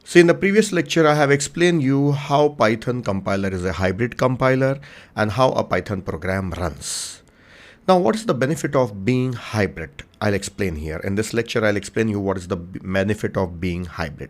So in the previous lecture, I have explained you how Python compiler is a hybrid compiler and how a Python program runs. Now, what is the benefit of being hybrid? I'll explain here. In this lecture, I'll explain you what is the benefit of being hybrid.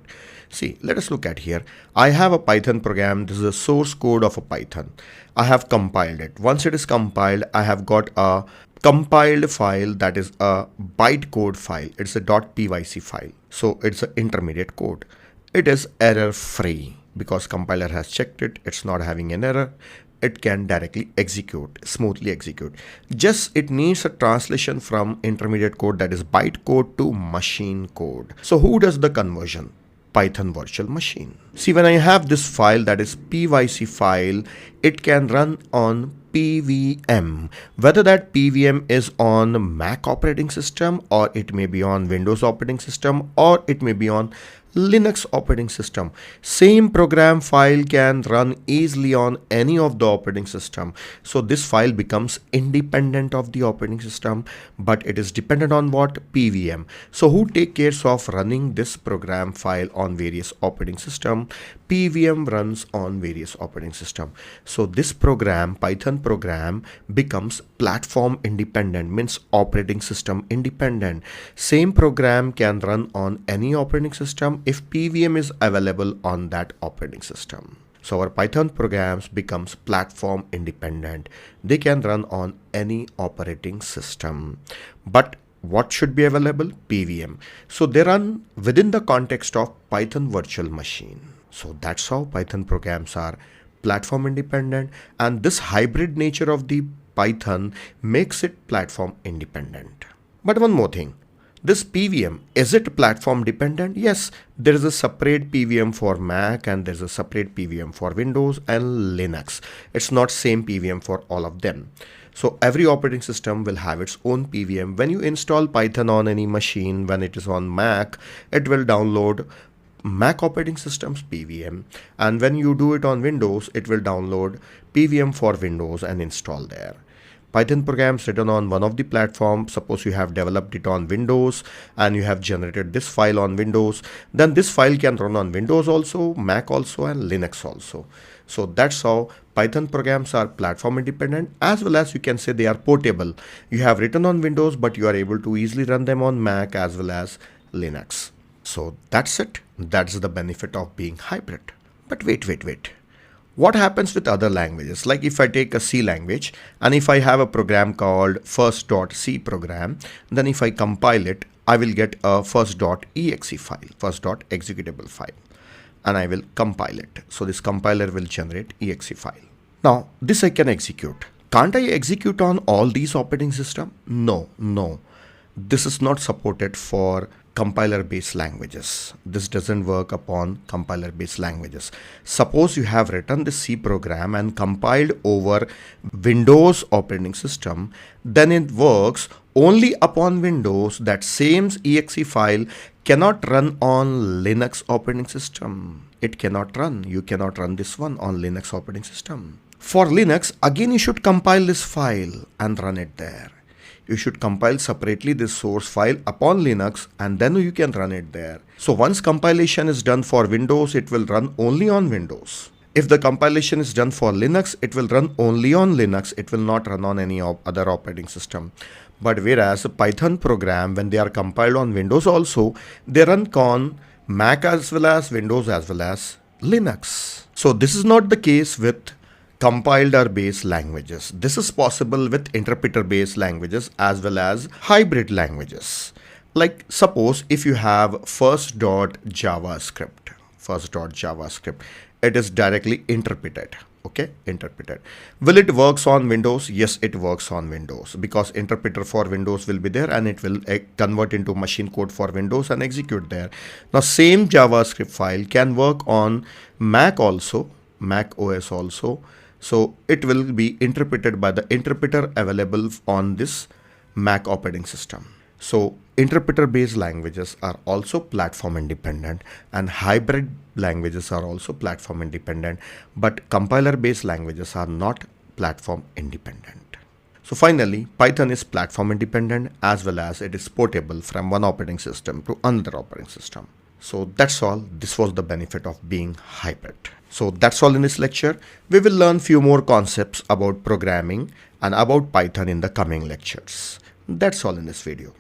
See, let us look at here. I have a Python program. This is a source code of a Python. I have compiled it. Once it is compiled, I have got a compiled file that is a bytecode file. It's a .pyc file. So it's an intermediate code. It is error free because compiler has checked it. It's not having an error. It can directly execute, smoothly execute. Just it needs a translation from intermediate code, that is bytecode, to machine code. So who does the conversion? Python virtual machine. See, when I have this file, that is pyc file, it can run on PVM. Whether that PVM is on Mac operating system, or it may be on Windows operating system, or it may be on Linux operating system. Same program file can run easily on any of the operating system. So this file becomes independent of the operating system, but it is dependent on what? PVM. So who take care of running this program file on various operating system? PVM runs on various operating system. So this program, Python program, becomes platform independent, means operating system independent. Same program can run on any operating system if PVM is available on that operating system. So our Python programs becomes platform independent. They can run on any operating system. But what should be available? PVM. So they run within the context of Python virtual machine. So that's how Python programs are platform independent, and this hybrid nature of the Python makes it platform independent. But one more thing. This PVM, is it platform dependent? Yes, there is a separate PVM for Mac and there's a separate PVM for Windows and Linux. It's not same PVM for all of them. So every operating system will have its own PVM. When you install Python on any machine, when it is on Mac, it will download Mac operating system's PVM, and when you do it on Windows, it will download PVM for Windows and install there. Python programs written on one of the platforms, suppose you have developed it on Windows and you have generated this file on Windows, then this file can run on Windows also, Mac also, and Linux also. So that's how Python programs are platform independent, as well as you can say they are portable. You have written on Windows, but you are able to easily run them on Mac as well as Linux. So that's it. That's the benefit of being hybrid. But wait. What happens with other languages? Like if I take a C language and if I have a program called first.c program, then if I compile it, I will get a first.exe file, first.executable file, and I will compile it. So this compiler will generate exe file. Now this I can execute. Can't I execute on all these operating system? No. This is not supported for compiler based languages. This doesn't work upon compiler based languages. Suppose you have written the C program and compiled over Windows operating system, then it works only upon Windows. That same exe file cannot run on Linux operating system. It cannot run. You cannot run this one on Linux operating system. For Linux, again you should compile this file and run it there. You should compile separately this source file upon Linux and then you can run it there. So once compilation is done for Windows, it will run only on Windows. If the compilation is done for Linux, it will run only on Linux. It will not run on any other operating system. But whereas a Python program, when they are compiled on Windows also, they run on Mac as well as Windows as well as Linux. So this is not the case with compiler based languages. This is possible with interpreter based languages as well as hybrid languages. Like suppose if you have first.javascript, it is directly interpreted. Okay, interpreted. Will it works on Windows? Yes, it works on Windows because interpreter for Windows will be there and it will convert into machine code for Windows and execute there. Now same JavaScript file can work on Mac also, Mac OS also. So it will be interpreted by the interpreter available on this Mac operating system. So interpreter based languages are also platform independent and hybrid languages are also platform independent, but compiler based languages are not platform independent. So finally, Python is platform independent as well as it is portable from one operating system to another operating system. So that's all. This was the benefit of being hybrid. So that's all in this lecture. We will learn few more concepts about programming and about Python in the coming lectures. That's all in this video.